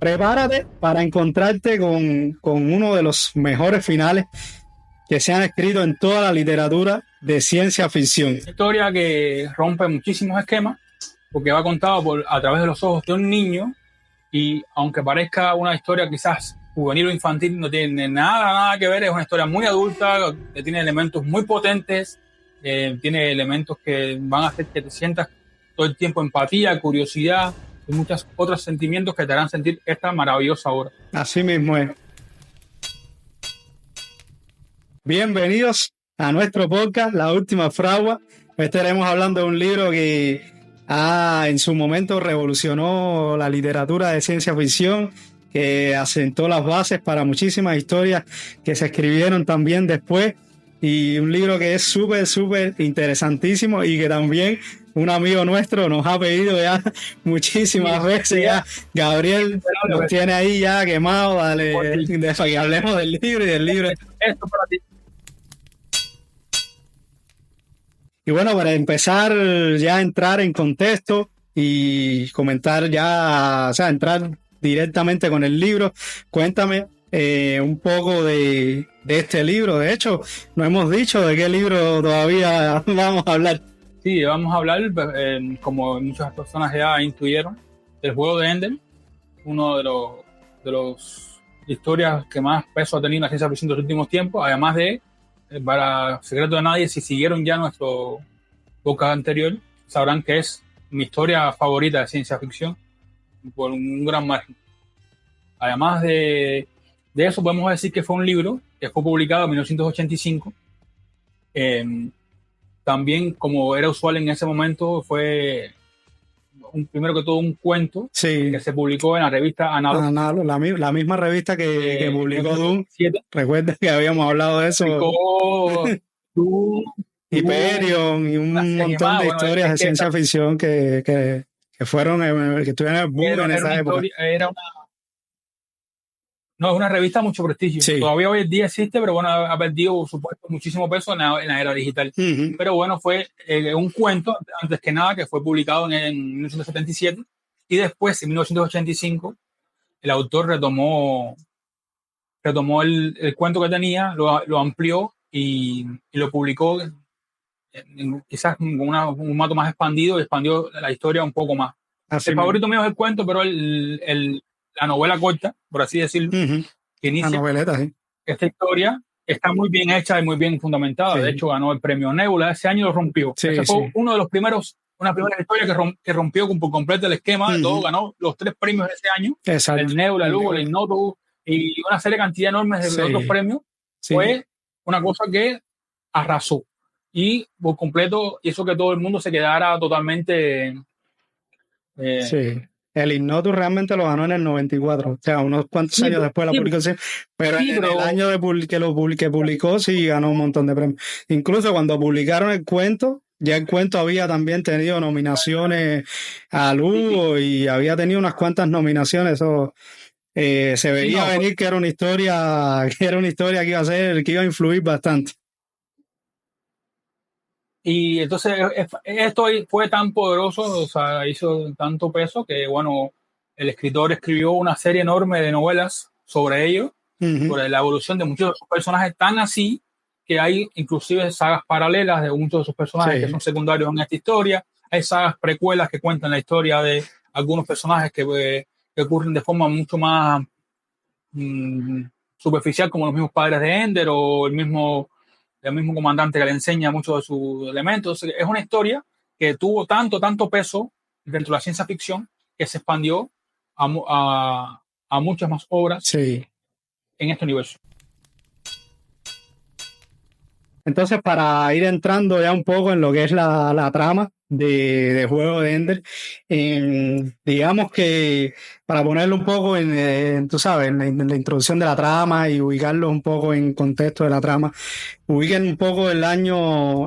prepárate para encontrarte con uno de los mejores finales que se han escrito en toda la literatura de ciencia ficción. Una historia que rompe muchísimos esquemas porque va contado a través de los ojos de un niño y aunque parezca una historia quizás juvenil o infantil, no tiene nada que ver, es una historia muy adulta, que tiene elementos muy potentes, tiene elementos que van a hacer que te sientas todo el tiempo empatía, curiosidad y muchos otros sentimientos que te harán sentir esta maravillosa obra. Así mismo es. Bienvenidos a nuestro podcast, La Última Fragua. Hoy estaremos hablando de un libro que en su momento revolucionó la literatura de ciencia ficción, que asentó las bases para muchísimas historias que se escribieron también después, y un libro que es súper interesantísimo y que también un amigo nuestro nos ha pedido ya muchísimas veces. Ya Gabriel nos tiene ahí ya quemado, dale, para que hablemos del libro y del libro. Esto para ti. Y bueno, para empezar ya a entrar en contexto y comentar ya, o sea, entrar directamente con el libro, cuéntame un poco de este libro. De hecho, no hemos dicho de qué libro todavía vamos a hablar. Sí, vamos a hablar, como muchas personas ya intuyeron, del juego de Ender, uno de los historias que más peso ha tenido en la ciencia ficción de los últimos tiempos, además de, para secreto de nadie, si siguieron ya nuestro podcast anterior, sabrán que es mi historia favorita de ciencia ficción, por un gran margen. Además de eso, podemos decir que fue un libro que fue publicado en 1985. También, como era usual en ese momento, fue primero que todo un cuento que se publicó en la revista Analo, la misma revista que publicó Dune. Recuerda que habíamos hablado de eso. Hyperion y un montón de historias de ciencia ficción que fueron, que estuvieron en el boom en esa época. No, es una revista de mucho prestigio. Sí. Todavía hoy en día existe, pero bueno, ha perdido supuesto muchísimo peso en la era digital. Uh-huh. Pero bueno, fue un cuento, antes que nada, que fue publicado en 1977 y después, en 1985, el autor retomó el cuento que tenía, lo amplió y lo publicó quizás con un formato más expandido y expandió la historia un poco más. El favorito mío es el cuento, pero la novela corta, por así decirlo, uh-huh, que inicia la noveleta, sí. Esta historia está muy bien hecha y muy bien fundamentada. Sí. De hecho, ganó el premio Nebula. Ese año lo rompió. Sí, ese fue uno de los primeros, una primera historia que rompió por completo el esquema. Uh-huh. De todo, ganó los 3 premios de ese año. Exacto. El Nebula, el Hugo, el Ignoto y una serie de cantidad enorme de otros premios. Sí. Fue una cosa que arrasó. Y por completo hizo que todo el mundo se quedara totalmente... sí. El Ignotus realmente lo ganó en el 94, o sea, unos cuantos años después de la publicación, pero en el año que publicó sí ganó un montón de premios. Incluso cuando publicaron el cuento, ya el cuento había también tenido nominaciones al Hugo y había tenido unas cuantas nominaciones. Eso se veía venir que era una historia que iba a influir bastante. Y entonces esto fue tan poderoso, o sea, hizo tanto peso que, bueno, el escritor escribió una serie enorme de novelas sobre ello, uh-huh, sobre la evolución de muchos de sus personajes, tan así que hay inclusive sagas paralelas de muchos de sus personajes, sí, que son secundarios en esta historia. Hay sagas precuelas que cuentan la historia de algunos personajes que ocurren de forma mucho más superficial, como los mismos padres de Ender o el mismo comandante que le enseña muchos de sus elementos. Es una historia que tuvo tanto peso dentro de la ciencia ficción que se expandió a muchas más obras, sí, en este universo. Entonces, para ir entrando ya un poco en lo que es la trama de Juego de Ender, digamos que para ponerlo un poco tú sabes, en la introducción de la trama y ubicarlo un poco en contexto de la trama, ubiquen un poco el año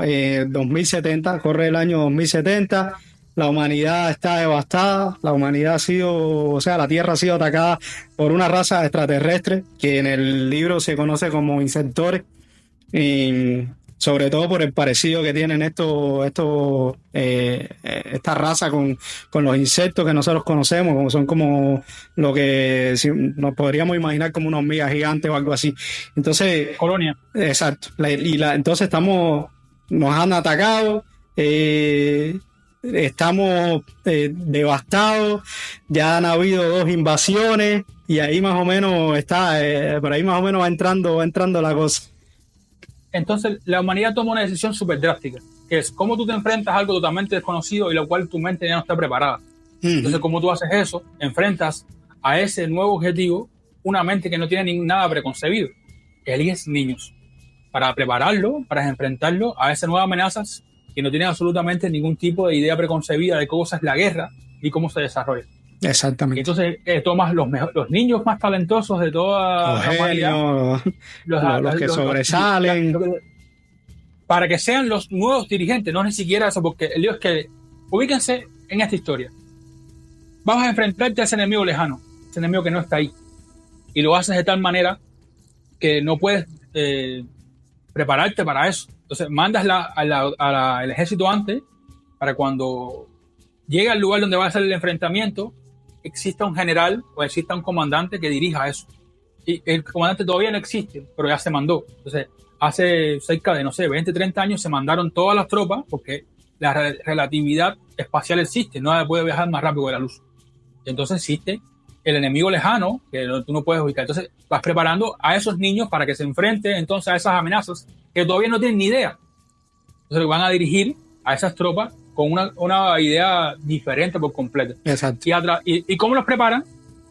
2070, corre el año 2070, la humanidad está devastada, la Tierra ha sido atacada por una raza extraterrestre que en el libro se conoce como insectores. sobre todo por el parecido que tienen esta raza con los insectos que nosotros conocemos, como son como lo que nos podríamos imaginar como una hormiga gigante o algo así. Entonces, colonia. Exacto. Entonces nos han atacado, estamos devastados, ya han habido 2 invasiones y ahí más o menos por ahí más o menos va entrando la cosa. Entonces, la humanidad toma una decisión súper drástica, que es cómo tú te enfrentas a algo totalmente desconocido y lo cual tu mente ya no está preparada. Entonces, ¿cómo tú haces eso? Enfrentas a ese nuevo objetivo una mente que no tiene nada preconcebido. Eliges niños para prepararlo, para enfrentarlo a esas nuevas amenazas que no tienen absolutamente ningún tipo de idea preconcebida de cómo es la guerra y cómo se desarrolla. Exactamente. Y entonces tomas los niños más talentosos de toda la humanidad, los que sobresalen, para que sean los nuevos dirigentes, no ni siquiera eso, porque el lío es que ubíquense en esta historia. Vamos a enfrentarte a ese enemigo lejano, ese enemigo que no está ahí, y lo haces de tal manera que no puedes prepararte para eso. Entonces mandas al ejército antes, para cuando llegue al lugar donde va a ser el enfrentamiento, exista un general o exista un comandante que dirija eso. Y el comandante todavía no existe, pero ya se mandó. Entonces, hace cerca de, 20, 30 años se mandaron todas las tropas porque la relatividad espacial existe, no puede viajar más rápido que la luz. Entonces existe el enemigo lejano que tú no puedes ubicar. Entonces vas preparando a esos niños para que se enfrenten entonces a esas amenazas que todavía no tienen ni idea. Entonces van a dirigir a esas tropas con una idea diferente por completo. Exacto. ¿Y cómo los preparan?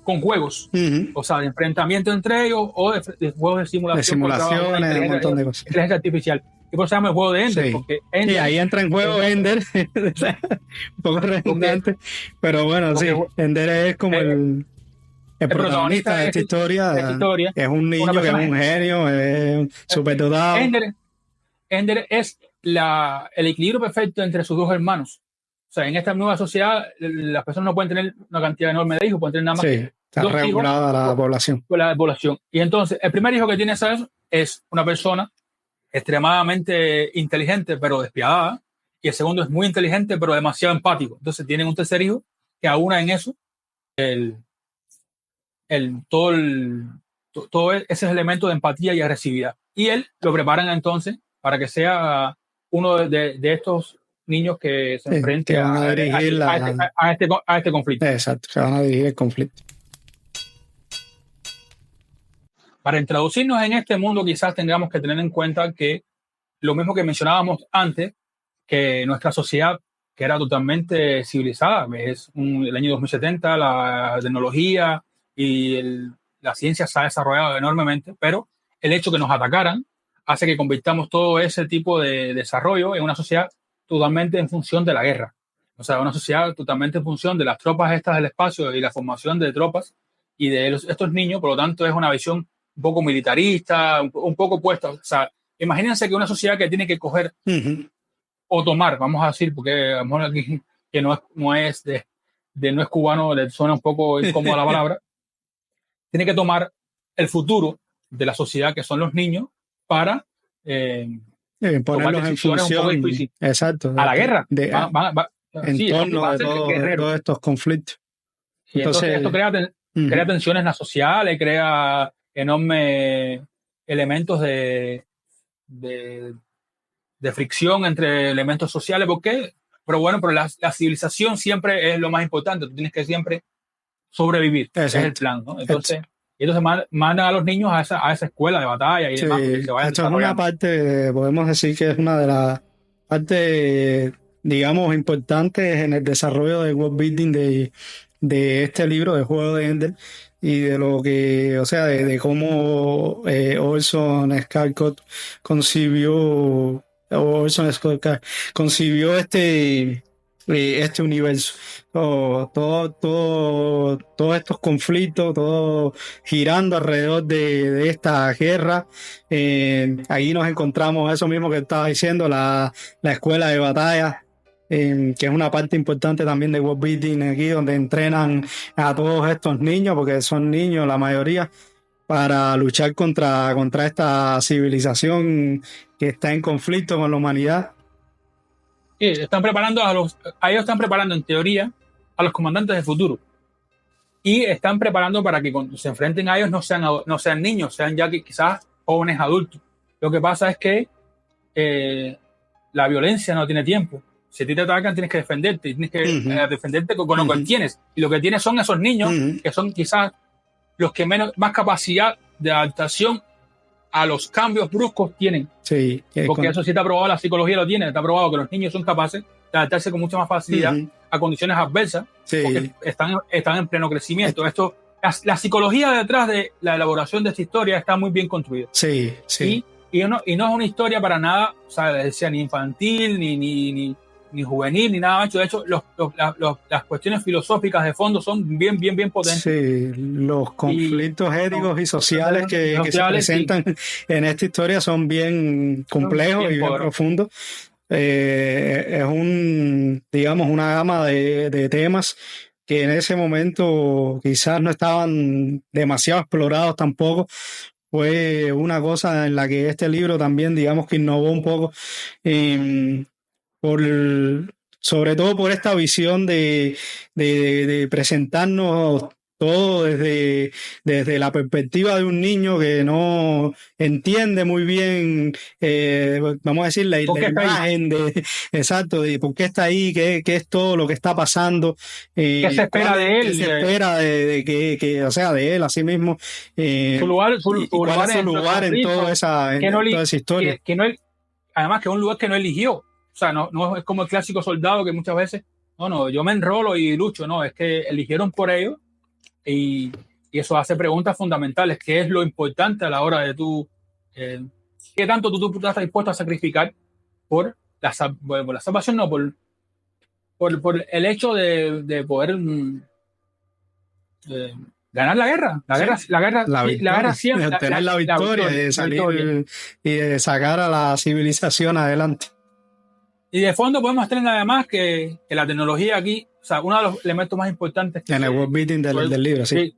Con juegos. O sea, de enfrentamiento entre ellos o de juegos de simulación. De simulaciones, un montón de cosas. Inteligencia artificial. Y por eso se llama el juego de Ender. Sí. Porque Ender, y ahí entra en juego Ender. Un poco redundante. Pero bueno, sí. Ender es como el protagonista de esta historia. Es un niño que es un genio, es súper dotado. Ender es el equilibrio perfecto entre sus 2 hermanos. O sea, en esta nueva sociedad, las personas no pueden tener una cantidad enorme de hijos, pueden tener nada más que está regulada la población. La población. Y entonces, el primer hijo que tiene es una persona extremadamente inteligente, pero despiadada. Y el segundo es muy inteligente, pero demasiado empático. Entonces, tienen un tercer hijo que aúna en eso todo ese elemento de empatía y agresividad. Y él lo preparan entonces para que sea uno de estos niños que se enfrenten a este conflicto. Exacto, que van a dirigir el conflicto. Para introducirnos en este mundo quizás tendríamos que tener en cuenta que lo mismo que mencionábamos antes, que nuestra sociedad, que era totalmente civilizada, es el año 2070, la tecnología y la ciencia se ha desarrollado enormemente, pero el hecho que nos atacaran hace que convirtamos todo ese tipo de desarrollo en una sociedad totalmente en función de la guerra. O sea, una sociedad totalmente en función de las tropas estas del espacio y la formación de tropas y de estos niños. Por lo tanto, es una visión un poco militarista, un poco puesta. O sea, imagínense que una sociedad que tiene que coger o tomar, vamos a decir, porque a lo mejor aquí que no es cubano, le suena un poco incómoda la palabra, tiene que tomar el futuro de la sociedad, que son los niños, para ponerlos en función, exacto, a la guerra. En torno a todos estos conflictos. Y entonces esto crea tensiones sociales, crea enormes elementos de fricción entre elementos sociales. ¿Por qué? Pero la civilización siempre es lo más importante. Tú tienes que siempre sobrevivir. Ese es el plan, ¿no? Entonces mandan a los niños a esa escuela de batalla y demás. Esto es una parte, podemos decir que es una de las partes, digamos, importantes en el desarrollo del world building de este libro, del juego de Ender, y de lo que, o sea, de cómo Orson Scott concibió este universo. Todos estos conflictos, todo girando alrededor de esta guerra. Ahí nos encontramos eso mismo que estaba diciendo, la escuela de batalla, que es una parte importante también de world building aquí, donde entrenan a todos estos niños, porque son niños la mayoría, para luchar contra esta civilización que está en conflicto con la humanidad. Sí, están preparando ellos están preparando en teoría a los comandantes del futuro. Y están preparando para que cuando se enfrenten a ellos no sean niños, sean ya que quizás jóvenes adultos. Lo que pasa es que la violencia no tiene tiempo. Si a ti te atacan, tienes que defenderte. Tienes que defenderte con lo que tienes. Y lo que tienes son esos niños que son quizás los que más capacidad de adaptación a los cambios bruscos tienen. Sí, porque eso sí está probado, la psicología lo tiene. Está probado que los niños son capaces de adaptarse con mucha más facilidad a condiciones adversas, porque están en pleno crecimiento. La psicología detrás de la elaboración de esta historia está muy bien construida. Sí, sí. Y no es una historia para nada, o sea ni infantil, ni juvenil, ni nada más. De hecho, las cuestiones filosóficas de fondo son bien potentes. Sí, los conflictos éticos y sociales que se presentan en esta historia son bien complejos y bien profundos. Es digamos, una gama de temas que en ese momento quizás no estaban demasiado explorados tampoco. Fue una cosa en la que este libro también, digamos, que innovó un poco, sobre todo por esta visión de presentarnos todo desde la perspectiva de un niño que no entiende muy bien, vamos a decir, la imagen exacto, de por qué está ahí, qué es todo lo que está pasando. ¿Qué se espera de él? ¿Qué se espera de o sea, de él, así mismo? Su lugar en toda esa historia. Además, que es un lugar que no eligió. O sea, no es como el clásico soldado que muchas veces, yo me enrolo y lucho. No, es que eligieron por ellos. Y eso hace preguntas fundamentales. ¿Qué es lo importante a la hora de qué tanto tú estás dispuesto a sacrificar por la salvación? No, por el hecho de poder ganar la guerra. La guerra siempre. De obtener la victoria, de salir y de sacar a la civilización adelante. Y de fondo podemos tener además que la tecnología aquí, o sea, uno de los elementos más importantes en el world building del libro, sí,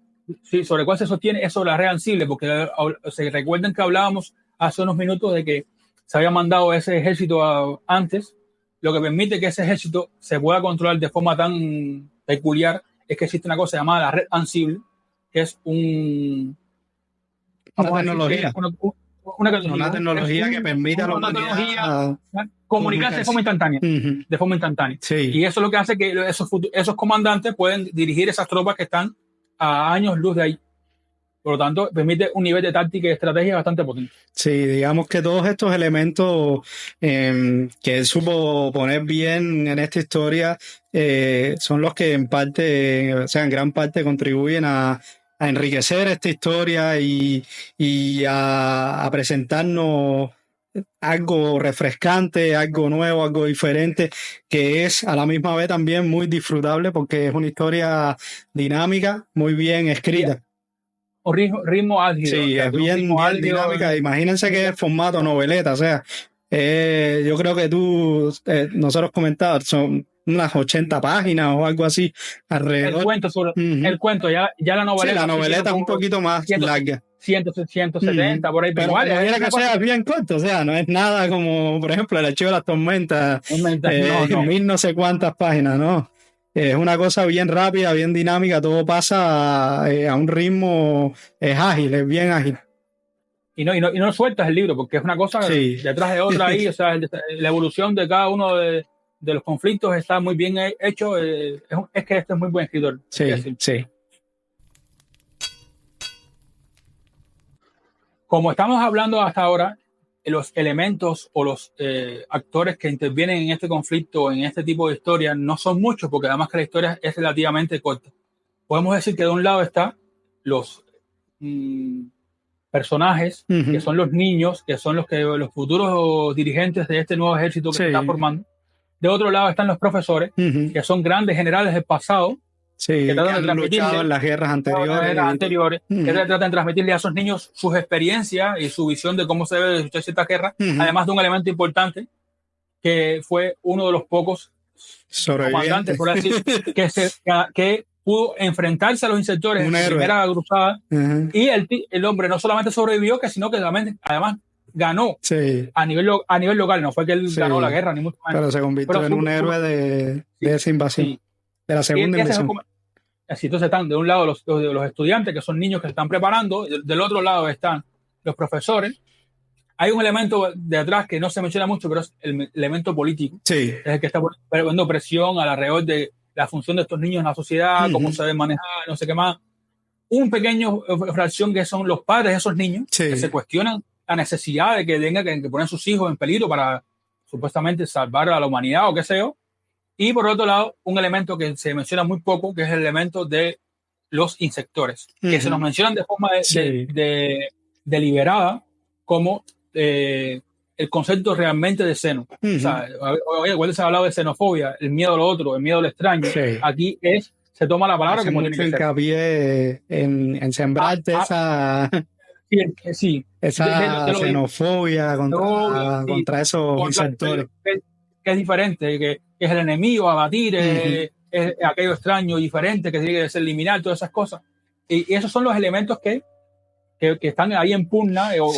sobre el cual se sostiene es sobre la red ansible, porque se recuerdan que hablábamos hace unos minutos de que se había mandado ese ejército antes, lo que permite que ese ejército se pueda controlar de forma tan peculiar es que existe una cosa llamada la red ansible, que es una tecnología que permite a la humanidad comunicarse de forma instantánea. Sí. Y eso es lo que hace que esos comandantes pueden dirigir esas tropas que están a años luz de ahí. Por lo tanto, permite un nivel de táctica y estrategia bastante potente. Sí, digamos que todos estos elementos que él supo poner bien en esta historia son los que en gran parte contribuyen a enriquecer esta historia y a presentarnos algo refrescante, algo nuevo, algo diferente, que es a la misma vez también muy disfrutable porque es una historia dinámica, muy bien escrita. O ritmo álgido. Sí, es bien dinámica. Imagínense que es formato noveleta, o sea, yo creo que nosotros comentamos, son unas 80 páginas o algo así alrededor. El cuento, ya la noveleta. Sí, la noveleta es un poquito más larga. 170, por ahí. Pero igual, que sea bien corto, o sea, no es nada como, por ejemplo, El Archivo de las Tormentas, mil no sé cuántas páginas, ¿no? Es una cosa bien rápida, bien dinámica, todo pasa a un ritmo, es ágil, es bien ágil. Y no sueltas el libro, porque es una cosa detrás de otra ahí, o sea, la evolución de cada uno de los conflictos está muy bien hecho, es que este es muy buen escritor. Sí. Como estamos hablando hasta ahora, los elementos o los actores que intervienen en este conflicto, en este tipo de historias, no son muchos, porque además que la historia es relativamente corta. Podemos decir que de un lado están los personajes, que son los niños, que son los futuros dirigentes de este nuevo ejército que se está formando. De otro lado están los profesores, que son grandes generales del pasado, que tratan de luchado en las guerras anteriores. Que tratan de transmitirle a esos niños sus experiencias y su visión de cómo se debe luchar cierta guerra, además de un elemento importante que fue uno de los pocos comandantes, por así decir, que pudo enfrentarse a los insertores en la primera cruzada. Y el hombre no solamente sobrevivió, sino que además ganó a nivel local. No fue que él ganó la guerra, ni mucho menos. Pero se convirtió en un héroe de esa invasión, de la segunda invasión. Así, entonces están de un lado los estudiantes, que son niños que se están preparando, del otro lado están los profesores. Hay un elemento de atrás que no se menciona mucho, pero es el elemento político. Es el que está poniendo presión alrededor de la función de estos niños en la sociedad, cómo se deben manejar, no sé qué más. Un pequeño fracción que son los padres de esos niños, que se cuestionan la necesidad de que tengan que poner a sus hijos en peligro para supuestamente salvar a la humanidad o qué sé yo. Y por otro lado, un elemento que se menciona muy poco, que es el elemento de los insectores, que se nos mencionan de forma deliberada como el concepto realmente de xeno. O sea, cuando se ha hablado de xenofobia, el miedo a lo otro, el miedo al extraño, aquí se toma la palabra como tiene que ser. Hincapié en sembrarte esa xenofobia contra esos insectores. Que es diferente, que es el enemigo a batir, es aquello extraño, diferente, que tiene que ser eliminar, todas esas cosas. Y esos son los elementos que están ahí en pugna o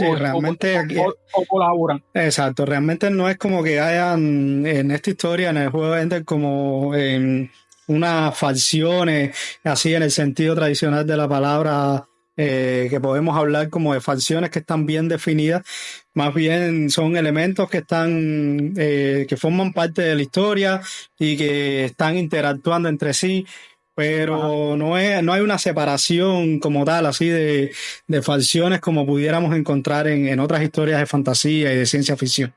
colaboran. Exacto, realmente no es como que hayan en esta historia, en el juego de Ender, como unas facciones, así en el sentido tradicional de la palabra, que podemos hablar como de facciones que están bien definidas. Más bien son elementos que están que forman parte de la historia y que están interactuando entre sí, pero no hay una separación como tal, así de facciones como pudiéramos encontrar en otras historias de fantasía y de ciencia ficción.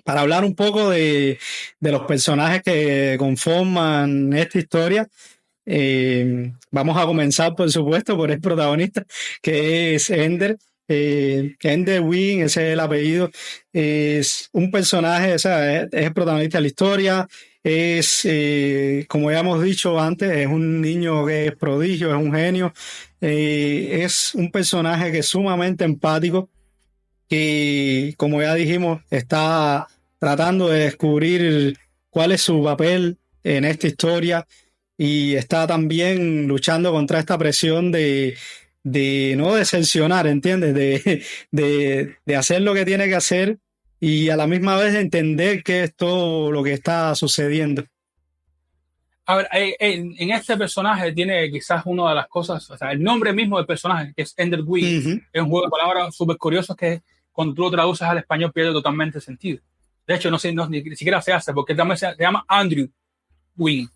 Para hablar un poco de los personajes que conforman esta historia, vamos a comenzar, por supuesto, por el protagonista, que es Ender. Ender Wiggins, ese es el apellido. Es un personaje, o sea, es el protagonista de la historia. Es, como ya hemos dicho antes, es un niño que es prodigio, es un genio. Es un personaje que es sumamente empático, que, como ya dijimos, está tratando de descubrir cuál es su papel en esta historia. Y está también luchando contra esta presión de no decepcionar, ¿entiendes? De hacer lo que tiene que hacer y a la misma vez de entender qué es todo lo que está sucediendo. A ver, en este personaje tiene quizás una de las cosas, o sea, el nombre mismo del personaje, que es Ender Wiggins, es un juego de palabras súper curioso que cuando tú lo traduces al español pierde totalmente sentido. De hecho, ni siquiera se hace, porque también se llama Andrew Wiggins.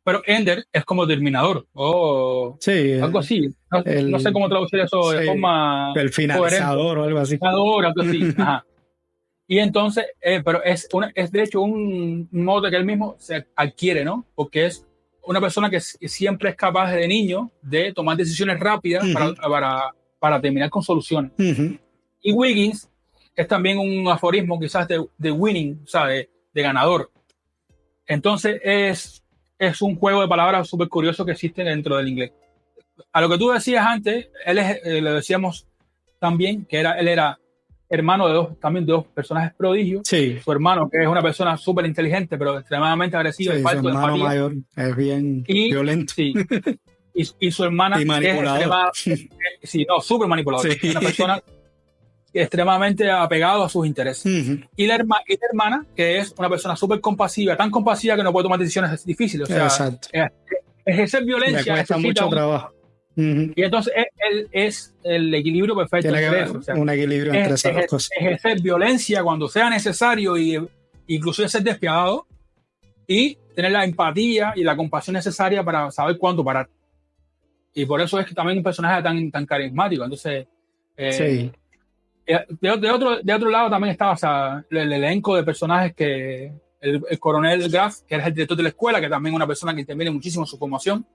Pero Ender es como Terminador o algo así. No sé cómo traducir eso de forma el finalizador coherente. O algo así. Algo así. Ajá. Y entonces, pero es de hecho un modo que él mismo se adquiere, ¿no? Porque es una persona que siempre es capaz de niño de tomar decisiones rápidas para terminar con soluciones. Y Wiggins es también un aforismo quizás de winning, o sea, de ganador. Entonces es un juego de palabras súper curioso que existe dentro del inglés. A lo que tú decías antes, le decíamos también que él era hermano de dos personajes prodigios. Su hermano, que es una persona súper inteligente, pero extremadamente agresiva y falto de empatía. Su hermano mayor es bien violento. Y su hermana, y manipulador. Súper manipulador. Es una persona extremadamente apegado a sus intereses. Y la hermana, que es una persona súper compasiva, tan compasiva que no puede tomar decisiones difíciles. O sea, ejercer violencia. Le cuesta mucho trabajo. Y entonces él es el equilibrio perfecto. Tiene un equilibrio entre esas dos cosas. Ejercer violencia cuando sea necesario y incluso ser despiadado, y tener la empatía y la compasión necesaria para saber cuándo parar. Y por eso es que también un personaje tan carismático. Entonces, de otro lado también estaba el elenco de personajes que el coronel Graff, que era el director de la escuela, que también es una persona que interviene muchísimo en su formación.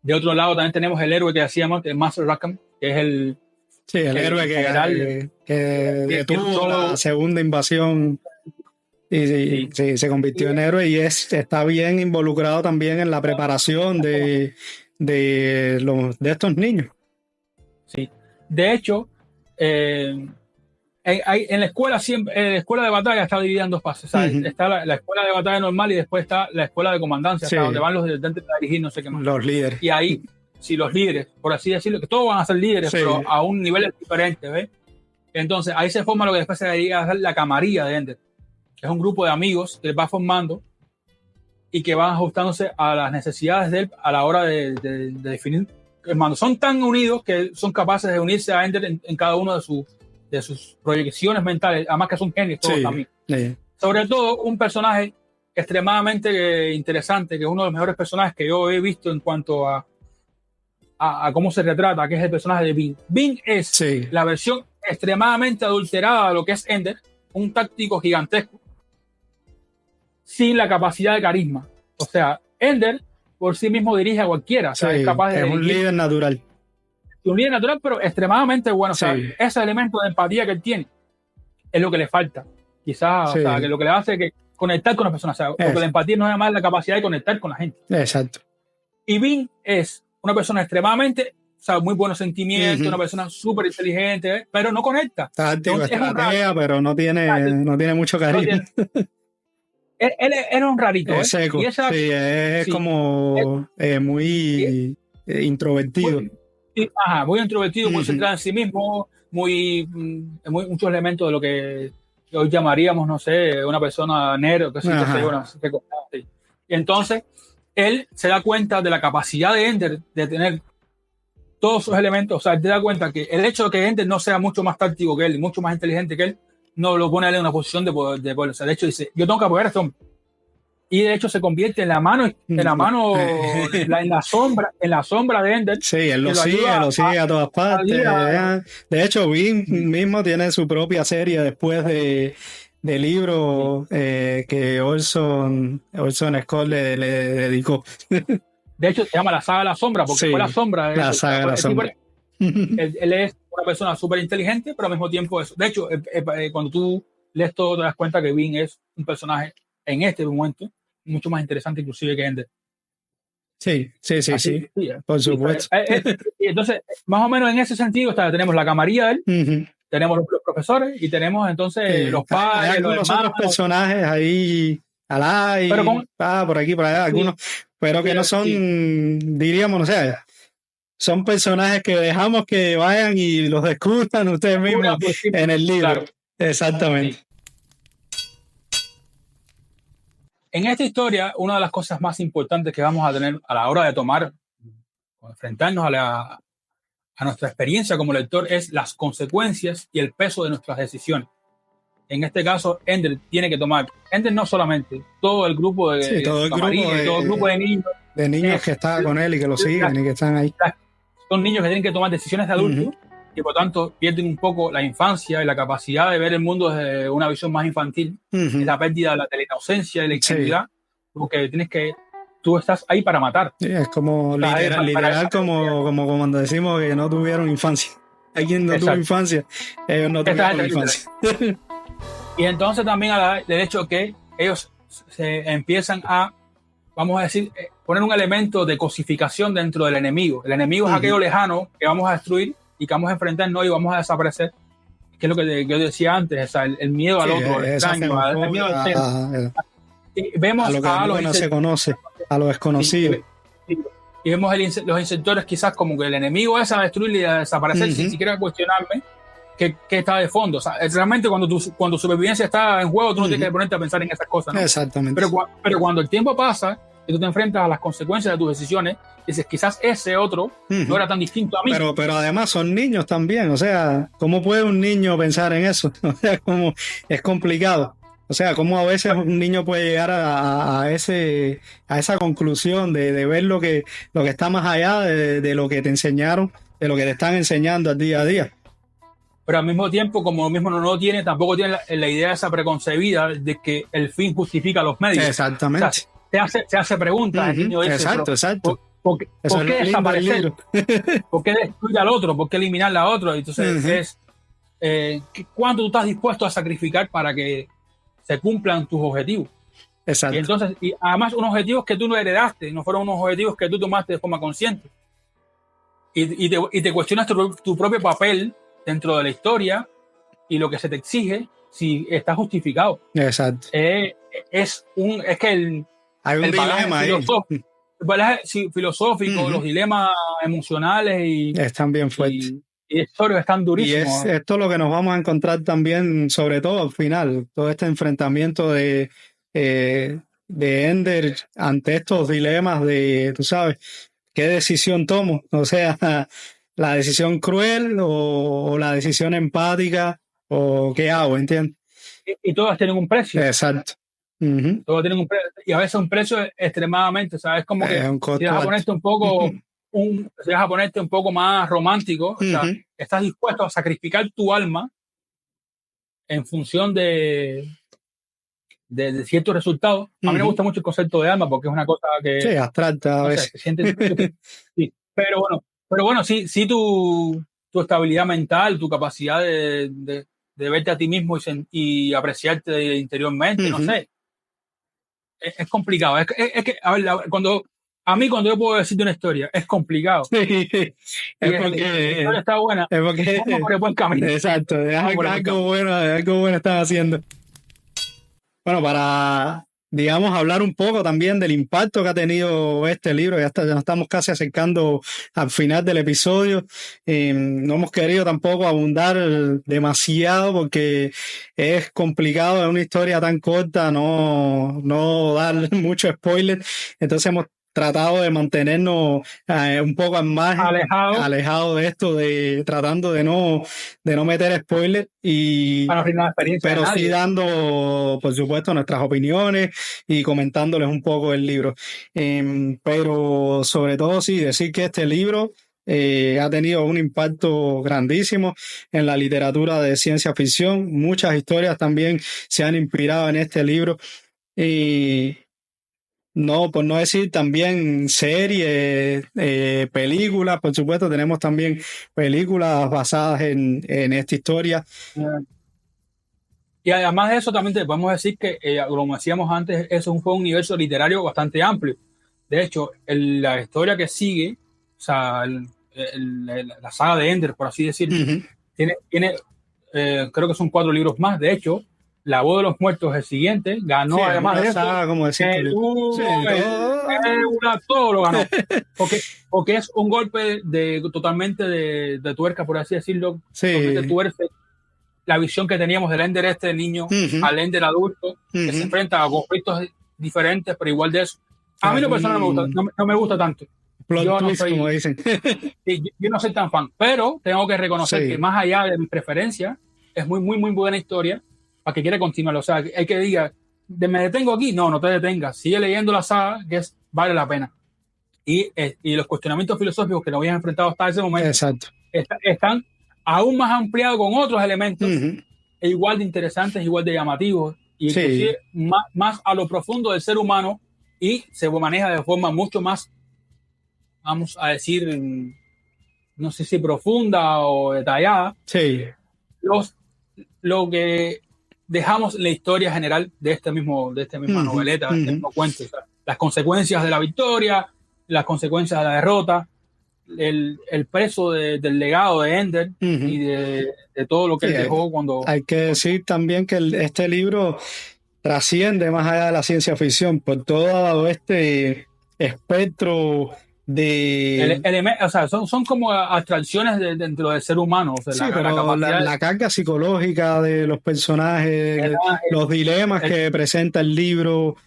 De otro lado también tenemos el héroe que decíamos, el Master Rackham, que es el héroe que detuvo la segunda invasión y se convirtió en héroe y está bien involucrado también en la preparación de estos niños. Sí, de hecho, En la escuela siempre, la escuela de batalla está dividida en dos fases. Está la escuela de batalla normal y después está la escuela de comandancia, hasta donde van los dirigentes a dirigir no sé qué más. Los líderes. Y ahí, si los líderes, por así decirlo, que todos van a ser líderes, pero a un nivel diferente, ¿ves? Entonces, ahí se forma lo que después se diría a ser la camarilla de Ender. Es un grupo de amigos que va formando y que van ajustándose a las necesidades de él a la hora de definir. Hermano, son tan unidos que son capaces de unirse a Ender en cada uno de sus proyecciones mentales, además que son genios todos también. Sobre todo, un personaje extremadamente interesante, que es uno de los mejores personajes que yo he visto en cuanto a cómo se retrata, que es el personaje de Vin. Vin es la versión extremadamente adulterada de lo que es Ender, un táctico gigantesco, sin la capacidad de carisma. O sea, Ender por sí mismo dirige a cualquiera. O sea, es capaz de un líder natural. Un líder natural, pero extremadamente bueno. O sea, ese elemento de empatía que él tiene es lo que le falta. Quizás, o sea, que lo que le hace es que conectar con las personas. O sea, porque la empatía no es más la capacidad de conectar con la gente. Exacto. Y Vin es una persona extremadamente, o sea, muy buenos sentimientos, una persona súper inteligente, pero no conecta. Táctico, estrategia, pero no tiene mucho carisma. Él era un rarito. Es seco. Es como muy introvertido. Muy introvertido, muy centrado en sí mismo, muchos elementos de lo que hoy llamaríamos, no sé, una persona nerd, y entonces él se da cuenta de la capacidad de Ender de tener todos esos elementos. O sea, él se da cuenta que el hecho de que Ender no sea mucho más táctico que él y mucho más inteligente que él no lo pone a él en una posición de poder. O sea, de hecho dice, yo tengo que apoyar a este hombre. Y de hecho se convierte en la mano en la sombra de Ender. Sí, él lo sigue a todas partes. De hecho, Vin mismo tiene su propia serie después de libros que Orson Scott le dedicó. De hecho, se llama la saga de la sombra, porque fue la sombra. La saga de la sombra. Él es una persona súper inteligente, pero al mismo tiempo eso. De hecho, cuando tú lees todo, te das cuenta que Vin es un personaje en este momento mucho más interesante inclusive que Ender. Sí, por supuesto. Y entonces, más o menos en ese sentido, tenemos la camarilla de él, tenemos los profesores y tenemos entonces los padres, hay algunos otros personajes ahí, por aquí, por allá, algunos, pero que no son, diríamos, no sé, son personajes que dejamos que vayan y los descubran ustedes mismos en el libro. Claro. Exactamente. En esta historia, una de las cosas más importantes que vamos a tener a la hora de enfrentarnos a nuestra experiencia como lector es las consecuencias y el peso de nuestras decisiones. En este caso, Ender tiene que tomar, Ender no solamente, todo el grupo de todo el grupo de niños. De niños que están con él y que lo siguen y que están ahí. Son niños que tienen que tomar decisiones de adultos y por tanto pierden un poco la infancia y la capacidad de ver el mundo desde una visión más infantil. Es la pérdida de la inocencia y la ingenuidad, porque tú estás ahí para matar. Sí, es como literal como cuando decimos que no tuvieron infancia. Hay quien no tuvo infancia, ellos no tuvieron infancia. Y entonces también del hecho que ellos se empiezan a, vamos a decir, poner un elemento de cosificación dentro del enemigo. El enemigo es aquello lejano que vamos a destruir y que vamos a enfrentarnos y vamos a desaparecer, que es lo que yo decía antes, o sea, el miedo al otro, el extraño, el miedo al ser. Vemos a lo que no se conoce, a lo desconocido. Y vemos los instructores quizás como que el enemigo es a destruir y a desaparecer sin siquiera cuestionarme qué está de fondo. O sea, realmente cuando supervivencia está en juego, tú no tienes que ponerte a pensar en esas cosas, ¿no? Exactamente. Pero cuando el tiempo pasa y tú te enfrentas a las consecuencias de tus decisiones, dices, quizás ese otro no era tan distinto a mí. Pero además son niños también, o sea, ¿cómo puede un niño pensar en eso? O sea, como es complicado. O sea, cómo a veces un niño puede llegar a esa conclusión de ver lo que está más allá de lo que te enseñaron, de lo que te están enseñando al día a día. Pero al mismo tiempo, como mismo tampoco tiene la idea esa preconcebida de que el fin justifica los medios. Exactamente. O sea, se hace preguntas, el niño dice, exacto. ¿Por qué desaparecer? ¿Por qué destruir al otro? ¿Por qué eliminar al otro? Entonces, ¿cuánto tú estás dispuesto a sacrificar para que se cumplan tus objetivos? Exacto. Y además unos objetivos que tú no heredaste, no fueron unos objetivos que tú tomaste de forma consciente. Y te cuestionas tu propio papel dentro de la historia y lo que se te exige si está justificado. Exacto. Es que hay un dilema filosófico, los dilemas emocionales están bien fuertes. Y historias están durísimos. Y esto es lo que nos vamos a encontrar también, sobre todo al final, todo este enfrentamiento de Ender ante estos dilemas de, tú sabes, ¿qué decisión tomo? O sea, la decisión cruel o la decisión empática o qué hago, ¿entiendes? Y todas tienen un precio. Exacto. Todas tienen un precio, y a veces un precio extremadamente, ¿sabes? Como que si vas a ponerte un poco, si vas a ponerte un poco más romántico, o sea, estás dispuesto a sacrificar tu alma en función de ciertos resultados. A mí me gusta mucho el concepto de alma porque es una cosa que... Sí, abstracta a veces. Se siente, sí. Pero bueno, sí tu estabilidad mental, tu capacidad de verte a ti mismo y apreciarte interiormente, no sé. Es complicado. Es que, a ver, cuando yo puedo decirte una historia, es complicado. Sí, es porque la historia está buena. Es porque vamos por el buen camino. Exacto, algo bueno están haciendo. Bueno, para, digamos, hablar un poco también del impacto que ha tenido este libro, ya nos estamos casi acercando al final del episodio. No hemos querido tampoco abundar demasiado porque es complicado, es una historia tan corta, no dar mucho spoiler. Entonces hemos tratado de mantenernos un poco al margen, alejado de esto, tratando de no meter spoilers pero sí dando, por supuesto, nuestras opiniones y comentándoles un poco el libro. Pero sobre todo sí, decir que este libro ha tenido un impacto grandísimo en la literatura de ciencia ficción. Muchas historias también se han inspirado en este libro. Y no, por no decir también series, películas, por supuesto, tenemos también películas basadas en esta historia. Y además de eso, también te podemos decir que, como decíamos antes, eso fue un universo literario bastante amplio. De hecho, la historia que sigue, o sea, la saga de Ender, por así decirlo, tiene creo que son 4 libros más. De hecho, La Voz de los Muertos, el siguiente, ganó además de eso. Como todo lo ganó. Porque es un golpe totalmente de tuerca, por así decirlo. Totalmente tuerce la visión que teníamos del Ender del niño al Ender adulto, que se enfrenta a conflictos diferentes, pero igual de eso. A mí lo personal no me gusta tanto. Yo no soy, como dicen. yo no soy tan fan, pero tengo que reconocer que más allá de mi preferencia, es muy, muy, muy buena historia para que quiera continuar. O sea, hay que diga, ¿me detengo aquí? No te detengas. Sigue leyendo la saga, que vale la pena. Y los cuestionamientos filosóficos que nos habían enfrentado hasta ese momento están aún más ampliados con otros elementos igual de interesantes, igual de llamativos, y inclusive más a lo profundo del ser humano, y se maneja de forma mucho más, vamos a decir, no sé si profunda o detallada, lo que dejamos la historia general de esta misma noveleta, de este mismo cuento. O sea, las consecuencias de la victoria, las consecuencias de la derrota, el peso del legado de Ender y de todo lo que él dejó cuando... Hay que decir también que este libro trasciende más allá de la ciencia ficción por todo este espectro de... o sea, son como abstracciones dentro del ser humano. O sea, pero la carga psicológica de los personajes, los dilemas que presenta el libro...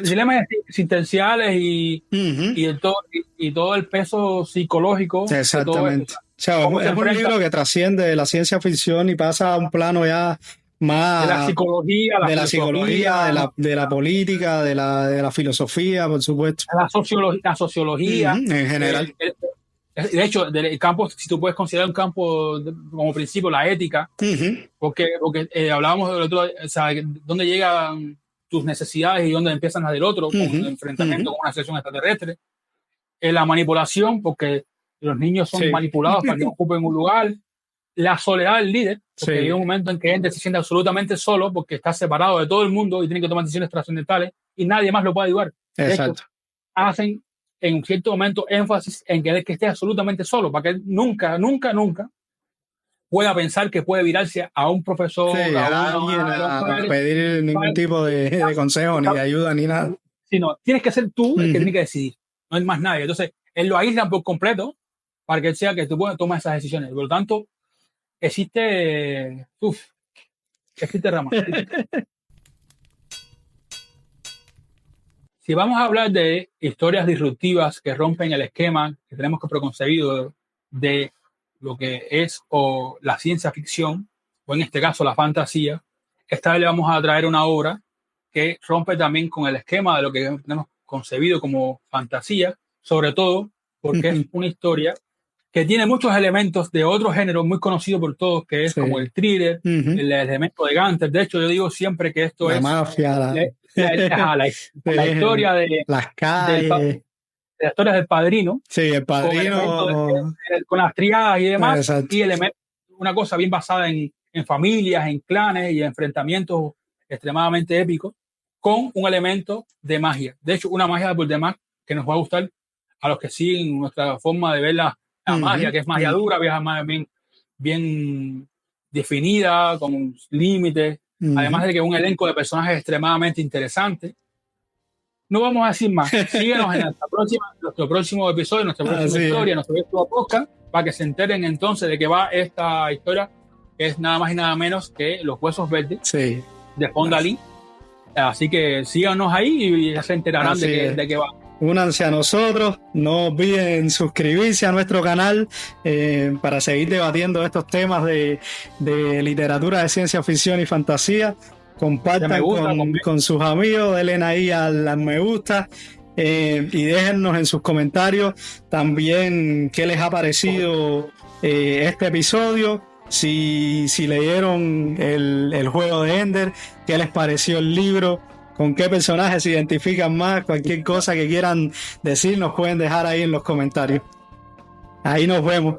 dilemas existenciales y todo el peso psicológico. Exactamente. O sea, es un libro que trasciende de la ciencia ficción y pasa a un plano ya más de la psicología, de la política, de la filosofía, por supuesto. La sociología. En general. De hecho, del campo, si tú puedes considerar un campo como principio, la ética, porque hablábamos del otro, o sea, dónde llegan tus necesidades y dónde empiezan las del otro, con el enfrentamiento con una sección extraterrestre, la manipulación, porque los niños son manipulados para que ocupen un lugar, la soledad del líder, porque hay un momento en que Ender se siente absolutamente solo porque está separado de todo el mundo y tiene que tomar decisiones trascendentales y nadie más lo puede ayudar. Exacto. De hecho, hacen en un cierto momento énfasis en que esté absolutamente solo, para que él nunca pueda pensar que puede virarse a un profesor, a pedir ningún tipo de consejo, ni de ayuda, ni nada. Sino, tienes que ser tú el que tiene que decidir, no hay más nadie. Entonces, él lo aísla por completo para que él sea que tú puedas tomar esas decisiones. Por lo tanto, existe rama. Si vamos a hablar de historias disruptivas que rompen el esquema que tenemos que preconcebido de lo que es o la ciencia ficción, o en este caso la fantasía, esta vez le vamos a traer una obra que rompe también con el esquema de lo que tenemos concebido como fantasía, sobre todo porque es una historia que tiene muchos elementos de otro género muy conocido por todos, que es como el thriller, el elemento de Gunter. De hecho, yo digo siempre que esto la es mafia, la historia de las calles, las historias del Padrino. Sí, el Padrino. Con las triadas y demás. Exacto. Y una cosa bien basada en familias, en clanes y enfrentamientos extremadamente épicos, con un elemento de magia. De hecho, una magia por demás que nos va a gustar a los que siguen nuestra forma de ver la magia, que es magia dura, bien definida, con límites, además de que un elenco de personajes extremadamente interesantes. No vamos a decir más. Síguenos en nuestro próximo episodio, nuestra próxima historia, nuestro próximo podcast, para que se enteren entonces de qué va esta historia, que es nada más y nada menos que Los Huesos Verdes de Fonda Lee. Así que síganos ahí y ya se enterarán de qué va. Únanse a nosotros, no olviden suscribirse a nuestro canal para seguir debatiendo estos temas de literatura de ciencia ficción y fantasía. Compartan con sus amigos, denle ahí al me gusta y déjennos en sus comentarios también qué les ha parecido este episodio, si leyeron el juego de Ender, qué les pareció el libro, con qué personajes se identifican más, cualquier cosa que quieran decir nos pueden dejar ahí en los comentarios. Ahí nos vemos.